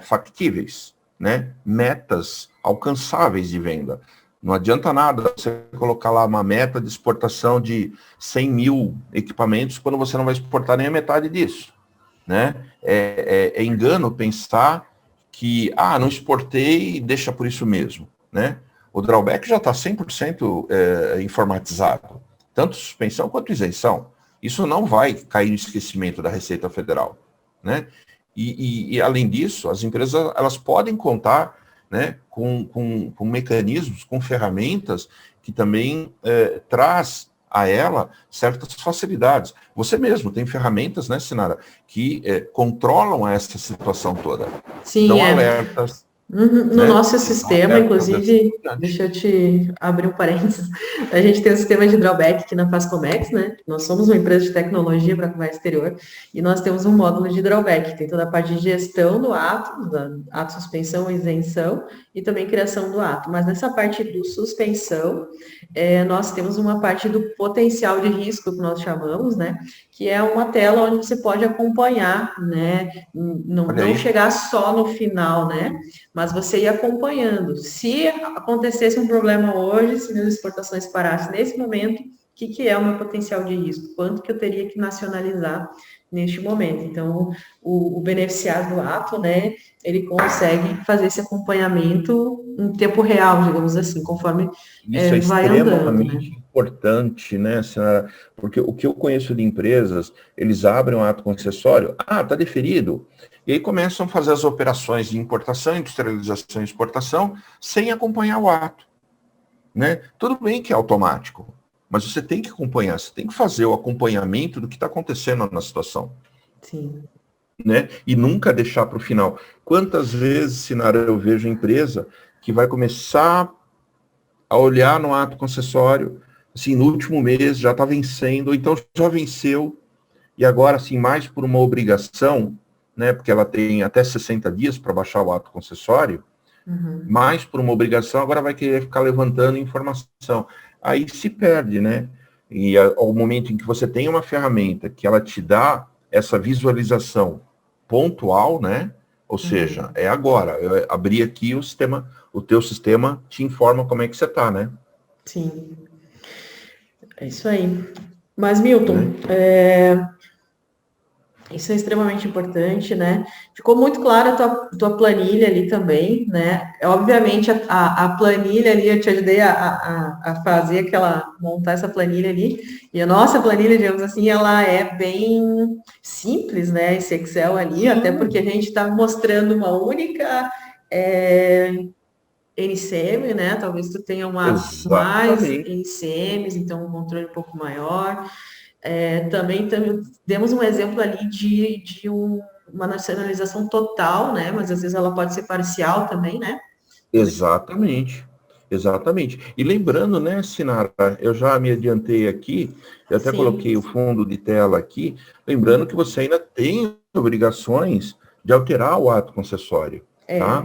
[SPEAKER 2] factíveis, né, metas alcançáveis de venda. Não adianta nada você colocar lá uma meta de exportação de 100 mil equipamentos quando você não vai exportar nem a metade disso, né? É engano pensar que, não exportei, deixa por isso mesmo, né? O drawback já está 100% informatizado, tanto suspensão quanto isenção. Isso não vai cair no esquecimento da Receita Federal, né? E além disso, as empresas elas podem contar, né, com mecanismos, com ferramentas que também traz a ela certas facilidades. Você mesmo tem ferramentas, né, Sinara, que controlam essa situação toda.
[SPEAKER 1] Sim,
[SPEAKER 2] dão alertas.
[SPEAKER 1] No
[SPEAKER 2] né?
[SPEAKER 1] nosso sistema, inclusive, deixa eu te abrir um parênteses, a gente tem um sistema de drawback aqui na Fascomex, né? Nós somos uma empresa de tecnologia para comércio exterior e nós temos um módulo de drawback, tem toda a parte de gestão do ato, ato suspensão, isenção e também criação do ato. Mas nessa parte do suspensão, nós temos uma parte do potencial de risco, que nós chamamos, né? Que é uma tela onde você pode acompanhar, né? Não chegar só no final, né? Mas você ir acompanhando. Se acontecesse um problema hoje, se minhas exportações parassem nesse momento, o que é o meu potencial de risco? Quanto que eu teria que nacionalizar neste momento? Então, o beneficiário do ato, né, ele consegue fazer esse acompanhamento em tempo real, digamos assim, conforme
[SPEAKER 2] Isso
[SPEAKER 1] vai
[SPEAKER 2] extremamente
[SPEAKER 1] andando, né?
[SPEAKER 2] importante, né, senhora? Porque o que eu conheço de empresas, eles abrem um ato concessório, está deferido, e aí começam a fazer as operações de importação, industrialização e exportação, sem acompanhar o ato, né? Tudo bem que é automático, mas você tem que acompanhar, você tem que fazer o acompanhamento do que está acontecendo na situação.
[SPEAKER 1] Sim.
[SPEAKER 2] Né? E nunca deixar para o final. Quantas vezes, Sinara, eu vejo empresa que vai começar a olhar no ato concessório, assim, no último mês já está vencendo, ou então já venceu, e agora, assim, mais por uma obrigação, né, porque ela tem até 60 dias para baixar o ato concessório, mais por uma obrigação, agora vai querer ficar levantando informação. Aí se perde, né? E ao momento em que você tem uma ferramenta que ela te dá essa visualização pontual, né? Ou seja, é agora. Eu abri aqui o sistema, o teu sistema te informa como é que você está, né?
[SPEAKER 1] Sim. É isso aí. Mas, Milton, isso é extremamente importante, né? Ficou muito clara a tua planilha ali também, né? Obviamente, a planilha ali, eu te ajudei a fazer montar essa planilha ali, e a nossa planilha, digamos assim, ela é bem simples, né? Esse Excel ali, até porque a gente está mostrando uma única NCM, né? Talvez tu tenha mais NCMs, então um controle um pouco maior. Também demos um exemplo ali de uma nacionalização total, né? Mas às vezes ela pode ser parcial também, né?
[SPEAKER 2] Exatamente. E lembrando, né, Sinara, eu já me adiantei aqui, eu até coloquei o fundo de tela aqui, lembrando que você ainda tem obrigações de alterar o ato concessório, tá?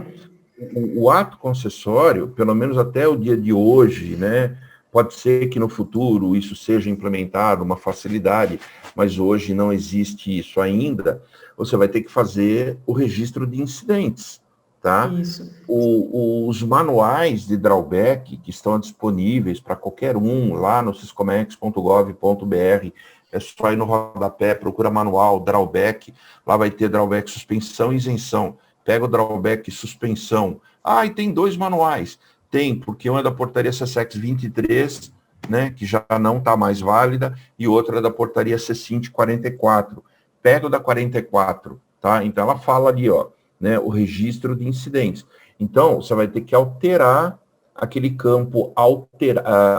[SPEAKER 2] O ato concessório, pelo menos até o dia de hoje, né, pode ser que no futuro isso seja implementado, uma facilidade, mas hoje não existe isso ainda, você vai ter que fazer o registro de incidentes, tá?
[SPEAKER 1] Isso.
[SPEAKER 2] Os manuais de drawback que estão disponíveis para qualquer um lá no siscomex.gov.br, é só ir no rodapé, procura manual, drawback, lá vai ter drawback suspensão e isenção. Pega o drawback suspensão. E tem 2 manuais. Tem, porque um é da portaria SESEX 23, né, que já não está mais válida, e outra da portaria C-Cint 44. Pega o da 44, tá? Então ela fala ali, ó, né, o registro de incidentes. Então, você vai ter que alterar aquele campo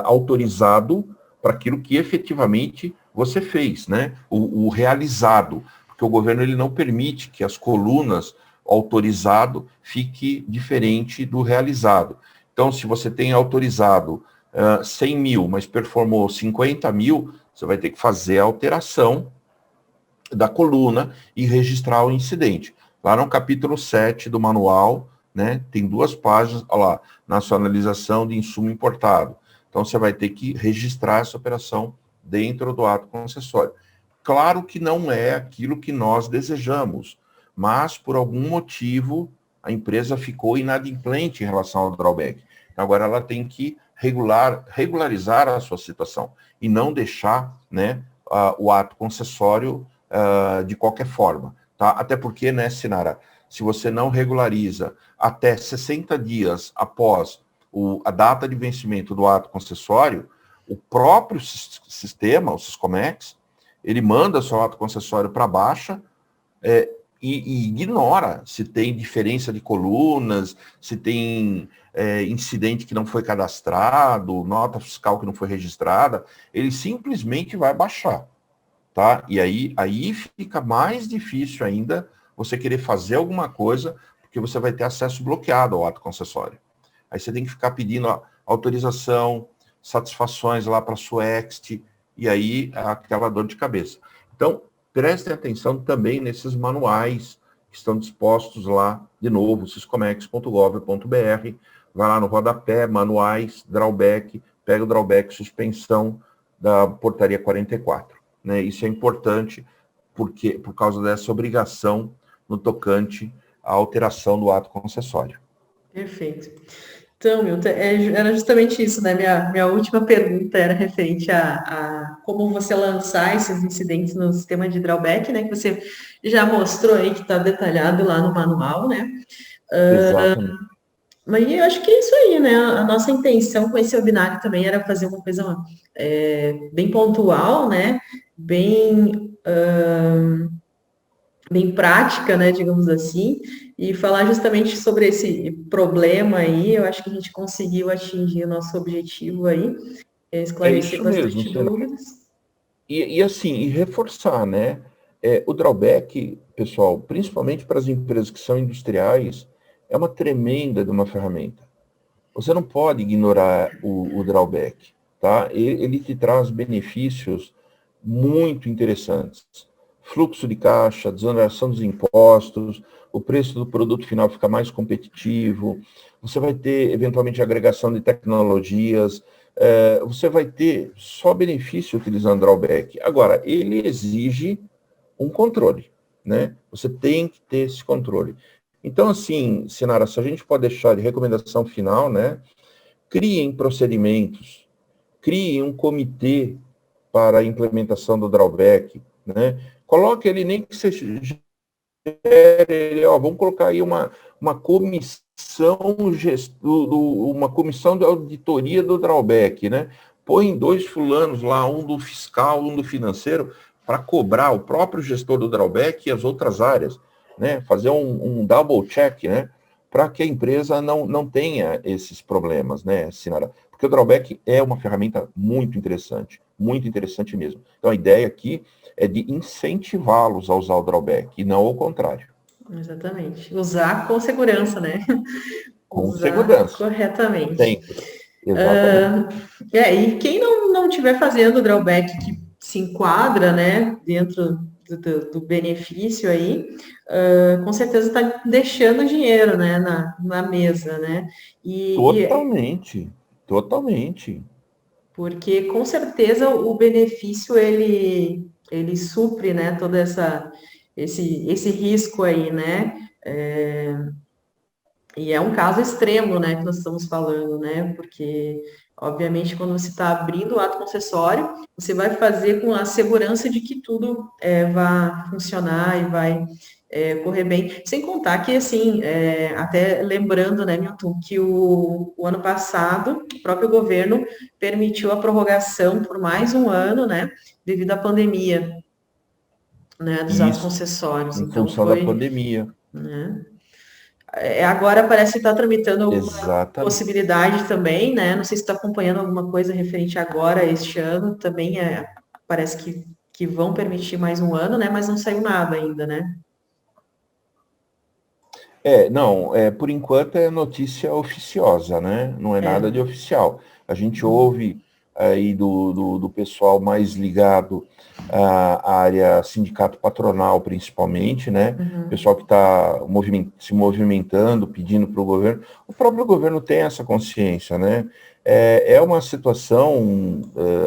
[SPEAKER 2] autorizado para aquilo que efetivamente você fez, né? O realizado. Porque o governo ele não permite que as colunas autorizado fique diferente do realizado. Então, se você tem autorizado 100 mil, mas performou 50 mil, você vai ter que fazer a alteração da coluna e registrar o incidente. Lá no capítulo 7 do manual, né, tem 2 páginas, olha lá, nacionalização de insumo importado. Então, você vai ter que registrar essa operação dentro do ato concessório. Claro que não é aquilo que nós desejamos, mas por algum motivo a empresa ficou inadimplente em relação ao drawback. Agora ela tem que regularizar a sua situação e não deixar, né, o ato concessório de qualquer forma. Tá? Até porque, né, Sinara, se você não regulariza até 60 dias após a data de vencimento do ato concessório, o próprio sistema, o Siscomex, ele manda seu ato concessório para baixa e ignora se tem diferença de colunas, se tem incidente que não foi cadastrado, nota fiscal que não foi registrada, ele simplesmente vai baixar. Tá? E aí fica mais difícil ainda você querer fazer alguma coisa, porque você vai ter acesso bloqueado ao ato concessório. Aí você tem que ficar pedindo autorização, satisfações lá para a Suext, e aí aquela dor de cabeça. Então, prestem atenção também nesses manuais que estão dispostos lá, de novo, siscomex.gov.br, vai lá no rodapé, manuais, drawback, pega o drawback, suspensão da portaria 44. Né? Isso é importante porque, por causa dessa obrigação no tocante à alteração do ato concessório.
[SPEAKER 1] Perfeito. Então, Milton, era justamente isso, né? Minha última pergunta era referente a como você lançar esses incidentes no sistema de drawback, né? Que você já mostrou aí que está detalhado lá no manual, né?
[SPEAKER 2] Exatamente.
[SPEAKER 1] Mas eu acho que é isso aí, né? A nossa intenção com esse webinar também era fazer uma coisa bem pontual, né? Bem prática, né, digamos assim, e falar justamente sobre esse problema aí. Eu acho que a gente conseguiu atingir o nosso objetivo aí,
[SPEAKER 2] É
[SPEAKER 1] esclarecer
[SPEAKER 2] isso mesmo,
[SPEAKER 1] bastante
[SPEAKER 2] Senna.
[SPEAKER 1] dúvidas.
[SPEAKER 2] E assim, e reforçar, né? O drawback, pessoal, principalmente para as empresas que são industriais, é uma tremenda de uma ferramenta. Você não pode ignorar o drawback, tá? Ele te traz benefícios muito interessantes. Fluxo de caixa, desoneração dos impostos, o preço do produto final fica mais competitivo, você vai ter, eventualmente, agregação de tecnologias, você vai ter só benefício utilizando drawback. Agora, ele exige um controle, né? Você tem que ter esse controle. Então, assim, Sinara, se a gente pode deixar de recomendação final, né? Criem procedimentos, criem um comitê para a implementação do drawback, né? Coloque ele, nem que seja, vamos colocar aí uma comissão uma comissão de auditoria do drawback, né? Põe 2 fulanos lá, um do fiscal, um do financeiro, para cobrar o próprio gestor do drawback e as outras áreas, né? Fazer um double check, né? Para que a empresa não tenha esses problemas, né, Sinara? Porque o drawback é uma ferramenta muito interessante mesmo. Então a ideia aqui é de incentivá-los a usar o drawback, e não ao contrário.
[SPEAKER 1] Exatamente. Usar com segurança, né?
[SPEAKER 2] Com
[SPEAKER 1] Usar
[SPEAKER 2] segurança.
[SPEAKER 1] corretamente.
[SPEAKER 2] Sempre. Exatamente.
[SPEAKER 1] E quem não estiver fazendo o drawback que se enquadra, né, dentro do benefício aí, com certeza está deixando dinheiro, né, na mesa, né?
[SPEAKER 2] Totalmente. Totalmente.
[SPEAKER 1] Porque com certeza o benefício ele supre, né, todo esse risco aí, né? E é um caso extremo, né, que nós estamos falando, né? Porque, obviamente, quando você está abrindo o ato concessório, você vai fazer com a segurança de que tudo vai funcionar e vai correr bem. Sem contar que, assim, até lembrando, né, Milton, que o ano passado, o próprio governo permitiu a prorrogação por mais um ano, né, devido à pandemia, né, dos atos
[SPEAKER 2] Isso,
[SPEAKER 1] concessórios.
[SPEAKER 2] em
[SPEAKER 1] Então,
[SPEAKER 2] função da
[SPEAKER 1] foi,
[SPEAKER 2] pandemia.
[SPEAKER 1] né, agora parece que está tramitando alguma
[SPEAKER 2] Exatamente.
[SPEAKER 1] possibilidade também, né, não sei se está acompanhando alguma coisa referente agora, este ano, também parece que vão permitir mais um ano, né, mas não saiu nada ainda, né?
[SPEAKER 2] Não, por enquanto é notícia oficiosa, né? Não é nada de
[SPEAKER 1] É.
[SPEAKER 2] oficial. A gente ouve aí do pessoal mais ligado à área sindicato patronal, principalmente, né?
[SPEAKER 1] Uhum.
[SPEAKER 2] Pessoal que está se movimentando, pedindo para o governo. O próprio governo tem essa consciência, né? É uma situação,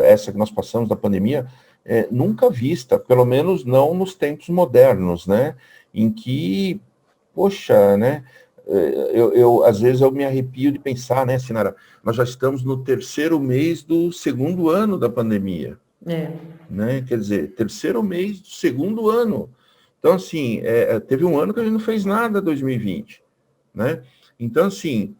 [SPEAKER 2] essa que nós passamos da pandemia, nunca vista, pelo menos não nos tempos modernos, né? Em que poxa, né? Às vezes eu me arrepio de pensar, né, Sinara? Nós já estamos no terceiro mês do segundo ano da pandemia,
[SPEAKER 1] É.
[SPEAKER 2] né? Quer dizer, terceiro mês do segundo ano. Então, assim, teve um ano que a gente não fez nada 2020, né? Então, assim,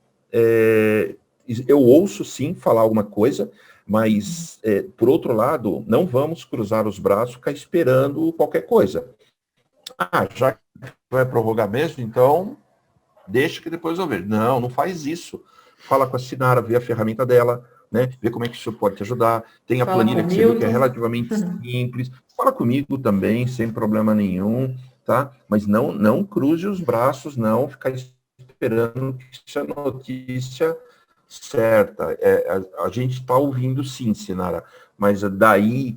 [SPEAKER 2] eu ouço sim falar alguma coisa, mas, por outro lado, não vamos cruzar os braços, ficar esperando qualquer coisa. Ah, já que vai prorrogar mesmo, então deixa que depois eu vejo. Não, não faz isso. Fala com a Sinara, vê a ferramenta dela, né? Vê como é que isso pode te ajudar. Tem a
[SPEAKER 1] Fala com
[SPEAKER 2] planilha
[SPEAKER 1] o
[SPEAKER 2] que você viu que é
[SPEAKER 1] Milton.
[SPEAKER 2] relativamente simples. Fala comigo também, sem problema nenhum, tá? Mas não cruze os braços, não ficar esperando que isso é notícia certa. A gente está ouvindo sim, Sinara, mas daí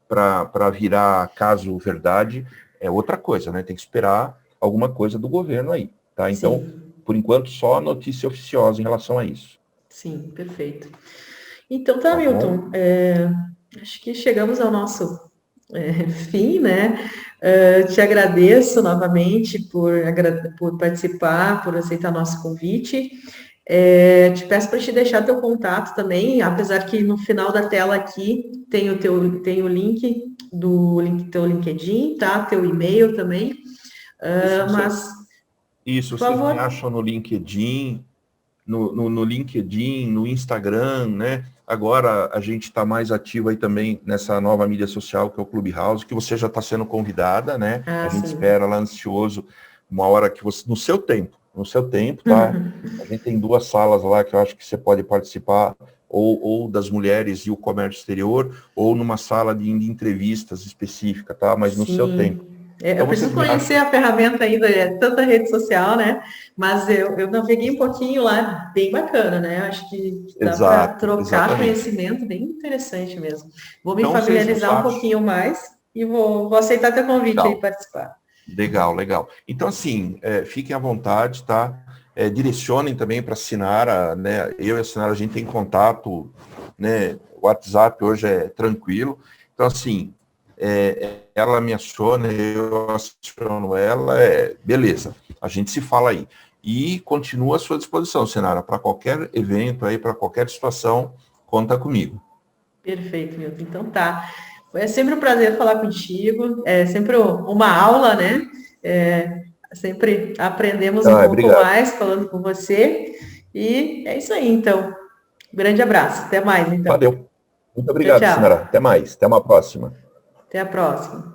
[SPEAKER 2] para virar caso verdade é outra coisa, né? Tem que esperar alguma coisa do governo aí, tá? Então,
[SPEAKER 1] Sim,
[SPEAKER 2] por enquanto, só notícia oficiosa em relação a isso.
[SPEAKER 1] sim, perfeito. Então tá,
[SPEAKER 2] Tá bom?
[SPEAKER 1] Milton. Acho que chegamos ao nosso fim, né? Te agradeço novamente por participar, por aceitar nosso convite. Te peço para te deixar teu contato também, apesar que no final da tela aqui tem o link teu LinkedIn, tá? Teu e-mail também.
[SPEAKER 2] Isso,
[SPEAKER 1] Mas, por
[SPEAKER 2] vocês me
[SPEAKER 1] favor.
[SPEAKER 2] acham no LinkedIn, no LinkedIn, no Instagram, né? Agora a gente está mais ativo aí também nessa nova mídia social que é o Clubhouse, que você já está sendo convidada, né? A
[SPEAKER 1] Ah,
[SPEAKER 2] gente
[SPEAKER 1] sim.
[SPEAKER 2] espera lá ansioso uma hora que você, no seu tempo, tá? A gente tem duas salas lá que eu acho que você pode participar, ou das mulheres e o comércio exterior, ou numa sala de entrevistas específica, tá? Mas no seu tempo.
[SPEAKER 1] Sim. Eu
[SPEAKER 2] Então vocês
[SPEAKER 1] preciso
[SPEAKER 2] me
[SPEAKER 1] conhecer
[SPEAKER 2] acham.
[SPEAKER 1] a ferramenta ainda, é tanta rede social, né? Mas eu naveguei um pouquinho lá, bem bacana, né? Acho que dá para
[SPEAKER 2] Exato,
[SPEAKER 1] trocar
[SPEAKER 2] exatamente.
[SPEAKER 1] conhecimento, bem interessante mesmo. Vou me
[SPEAKER 2] Então vocês nos
[SPEAKER 1] familiarizar um
[SPEAKER 2] acham.
[SPEAKER 1] pouquinho mais e vou aceitar teu convite aí
[SPEAKER 2] Legal.
[SPEAKER 1] para participar.
[SPEAKER 2] Legal, legal. Então, assim, fiquem à vontade, tá? Direcionem também para a Sinara, né? Eu e a Sinara, a gente tem contato, né? O WhatsApp hoje é tranquilo. Então, assim, ela me aciona, eu aciono ela, beleza. A gente se fala aí. E continua à sua disposição, Sinara, para qualquer evento aí, para qualquer situação, conta comigo.
[SPEAKER 1] Perfeito, Milton. Então tá. É sempre um prazer falar contigo, é sempre uma aula, né? Sempre aprendemos um pouco
[SPEAKER 2] Obrigado.
[SPEAKER 1] mais falando com você. E é isso aí, então. Grande abraço. Até mais, então.
[SPEAKER 2] Valeu. Muito
[SPEAKER 1] Tchau,
[SPEAKER 2] obrigado,
[SPEAKER 1] tchau.
[SPEAKER 2] Sinara. Até mais. Até uma próxima.
[SPEAKER 1] Até a próxima.